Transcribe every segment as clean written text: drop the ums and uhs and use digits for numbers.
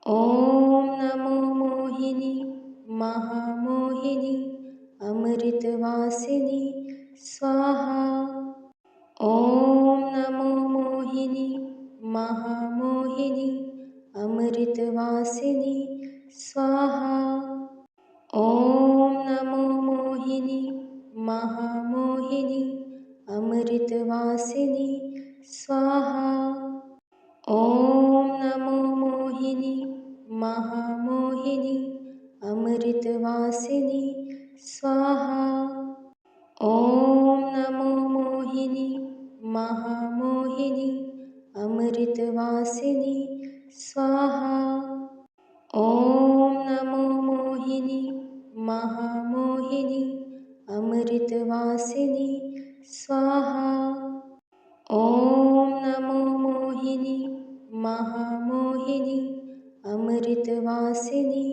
ॐ नमो मोहिनी महामोहिनी अमृतवासिनी स्वाहा। ॐ नमो मोहिनी महामोहिनी अमृतवासिनी स्वाहा। ॐ नमो मोहिनी महामोहिनी अमृतवासिनी स्वाहा। ॐ नमो मोहिनी महामोहिनी अमृतवासिनी स्वाहा। ॐ नमो मोहिनी महामोहिनी अमृतवासिनी स्वाहा। ॐ नमो मोहिनी महामोहिनी अमृतवासिनी स्वाहा। ॐ नमो मोहिनी महामोहिनी अमृतवासिनी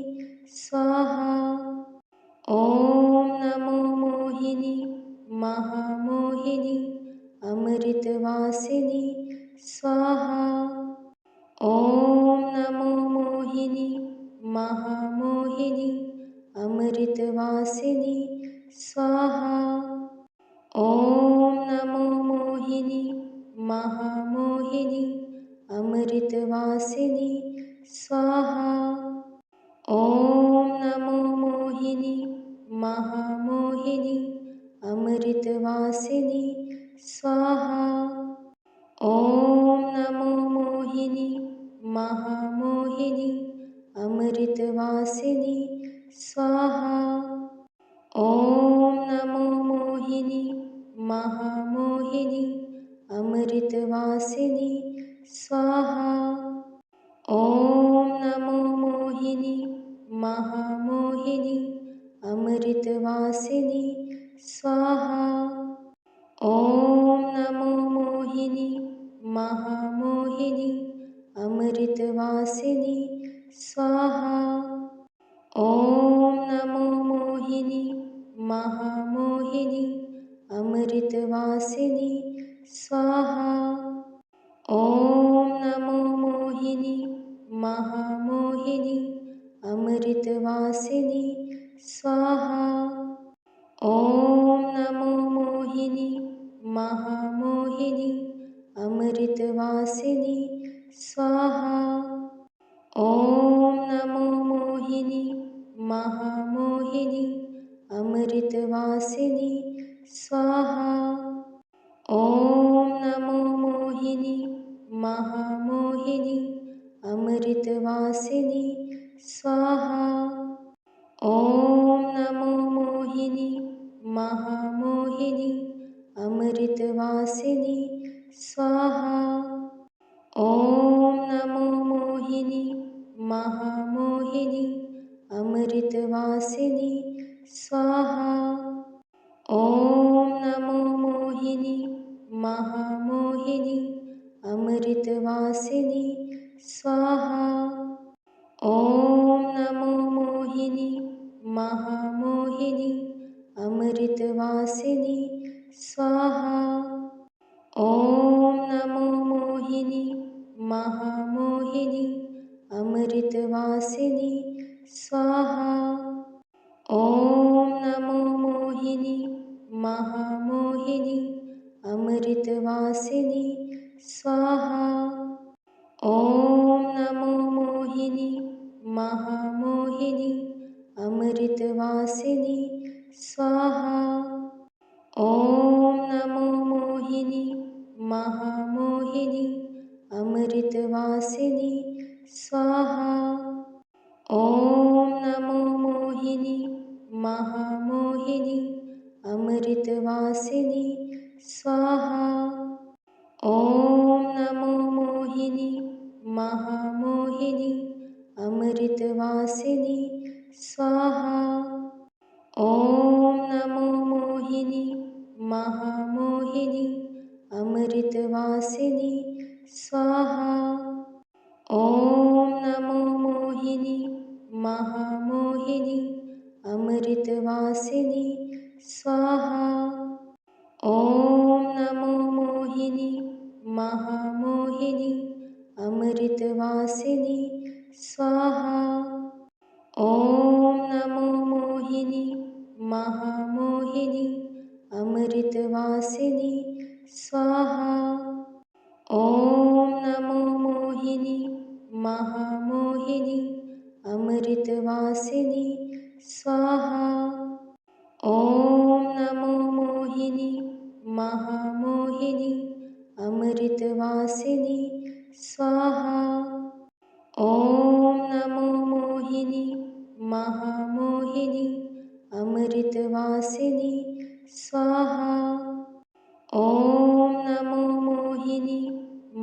स्वाहा। ॐ नमो मोहिनी महामोहिनी अमृतवासिनी स्वाहा। ॐ नमो मोहिनी महामोहिनी अमृतवासिनी स्वाहा। ॐ नमो मोहिनी महामोहिनी अमृतवासिनी स्वाहा। ॐ नमो मोहिनी महामोहिनी अमृतवासिनी स्वाहा। ॐ नमो मोहिनी महामोहिनी अमृतवासिनी स्वाहा। ॐ नमो मोहिनी महामोहिनी अमृतवासिनी स्वाहा। ॐ नमो मोहिनी महामोहिनी अमृतवासिनी स्वाहा। ॐ नमो मोहिनी महामोहिनी अमृतवासिनी स्वाहा। ॐ नमो मोहिनी महामोहिनी अमृतवासिनी स्वाहा। ॐ नमो मोहिनी महामोहिनी अमृतवासिनी स्वाहा। ॐ नमो मोहिनी महामोहिनी अमृतवासिनी स्वाहा। ॐ नमो मोहिनी महामोहिनी अमृतवासिनी स्वाहा। ॐ नमो मोहिनी महामोहिनी अमृतवासिनी स्वाहा। ॐ नमो मोहिनी महामोहिनी अमृतवासिनी स्वाहा। ॐ नमो मोहिनी महामोहिनी अमृतवासिनी स्वाहा। ॐ नमो मोहिनी महामोहिनी अमृतवासिनी स्वाहा। ॐ नमो मोहिनी महामोहिनी अमृतवासिनी स्वाहा। ॐ नमो मोहिनी महामोहिनी अमृतवासिनी स्वाहा। ॐ नमो मोहिनी महामोहिनी अमृतवासिनी स्वाहा। ॐ नमो मोहिनी महामोहिनी अमृतवासिनी स्वाहा। ॐ नमो मोहिनी महामोहिनी अमृतवासिनी स्वाहा। ॐ नमो मोहिनी महामोहिनी अमृतवासिनी स्वाहा। ॐ नमो मोहिनी महामोहिनी अमृतवासिनी स्वाहा। ॐ नमो मोहिनी महामोहिनी अमृतवासिनी स्वाहा। ॐ नमो मोहिनी महामोहिनी अमृतवासिनी स्वाहा। ॐ नमो मोहिनी महामोहिनी अमृतवासिनी स्वाहा। महामोहिनी अमृतवासिनी स्वाहा। ॐ नमो मोहिनी महामोहिनी अमृतवासिनी स्वाहा। ॐ नमो मोहिनी महामोहिनी अमृतवासिनी स्वाहा। ॐ नमो मोहिनी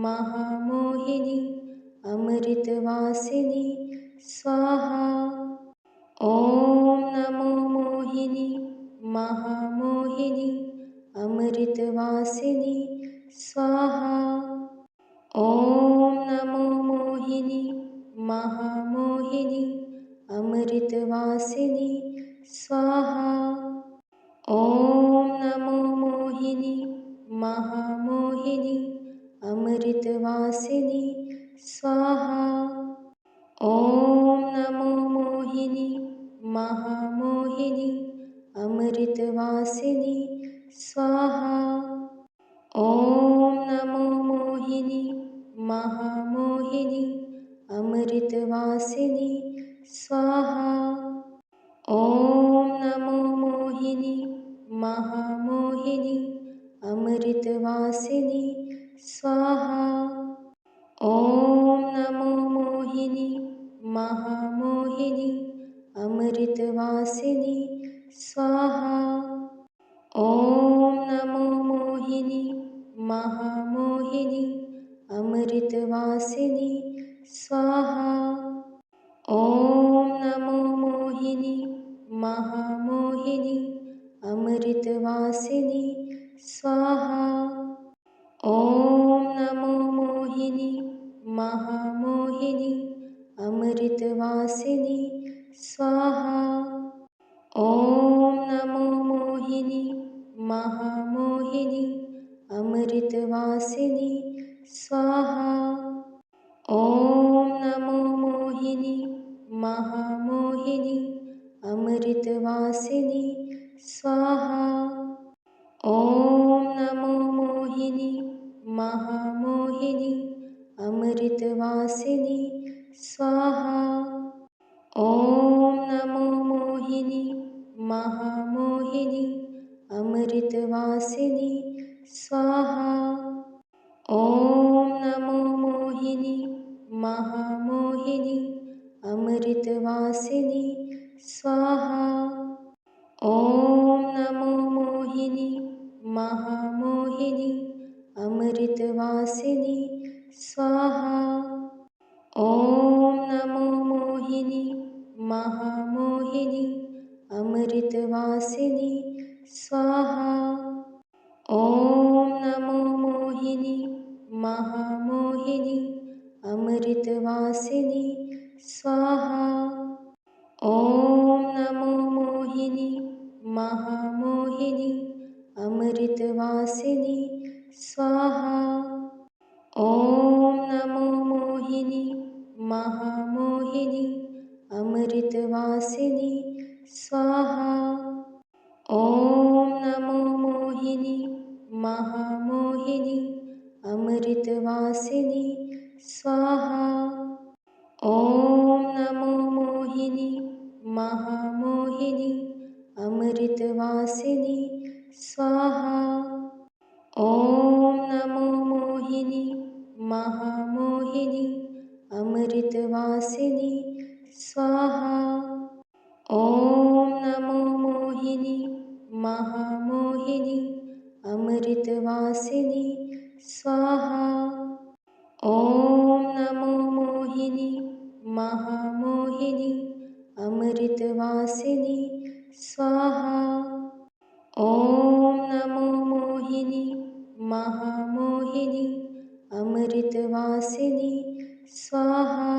महामोहिनी अमृतवासिनी स्वाहा। ॐ नमो मोहिनी महामोहिनी अमृतवासिनी स्वाहा। ॐ नमो मोहिनी महामोहिनी अमृतवासिनी स्वाहा। ॐ नमो मोहिनी महामोहिनी अमृतवासिनी स्वाहा। ॐ नमो मोहिनी महामोहिनी अमृतवासिनी स्वाहा। ॐ नमो मोहिनी महामोहिनी अमृतवासिनी स्वाहा। ॐ नमो मोहिनी महामोहिनी अमृतवासिनी स्वाहा। ॐ नमो मोहिनी महामोहिनी अमृतवासिनी स्वाहा। ॐ नमो मोहिनी महामोहिनी अमृतवासिनी स्वाहा। ॐ नमो मोहिनी महामोहिनी अमृतवासिनी स्वाहा। ॐ नमो मोहिनी महामोहिनी अमृतवासिनी स्वाहा। ॐ नमो मोहिनी महामोहिनी अमृतवासिनी स्वाहा। ॐ नमो मोहिनी महामोहिनी अमृतवासिनी स्वाहा। ॐ नमो मोहिनी महामोहिनी अमृतवासिनी स्वाहा। ॐ नमो मोहिनी महामोहिनी अमृतवासिनी स्वाहा। ॐ नमो मोहिनी महामोहिनी अमृतवासिनी स्वाहा। ॐ नमो मोहिनी महामोहिनी अमृतवासिनी स्वाहा। ॐ नमो मोहिनी महामोहिनी अमृतवासिनी स्वाहा। ॐ नमो मोहिनी महामोहिनी अमृतवासिनी स्वाहा। ॐ नमो मोहिनी महामोहिनी अमृतवासिनी स्वाहा। ॐ नमो मोहिनी महामोहिनी अमृतवासिनी स्वाहा। ॐ नमो मोहिनी महामोहिनी अमृतवासिनी स्वाहा। ॐ नमो मोहिनी महामोहिनी अमृतवासिनी स्वाहा। ॐ नमो मोहिनी महामोहिनी अमृतवासिनी स्वाहा। ॐ नमो मोहिनी महामोहिनी अमृतवासिनी स्वाहा। ॐ नमो मोहिनी महामोहिनी अमृतवासिनी स्वाहा। ॐ नमो मोहिनी महामोहिनी अमृतवासिनी स्वाहा।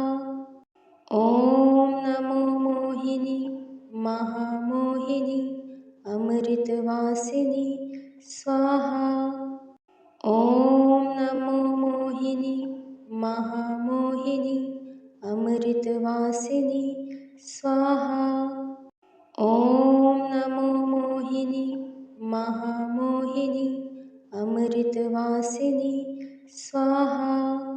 ॐ नमो मोहिनी महामोहिनी अमृतवासिनी स्वाहा। ॐ नमो मोहिनी महामोहिनी अमृतवासिनी स्वाहा। ॐ नमो मोहिनी महामोहिनी अमृतवासिनी स्वाहा।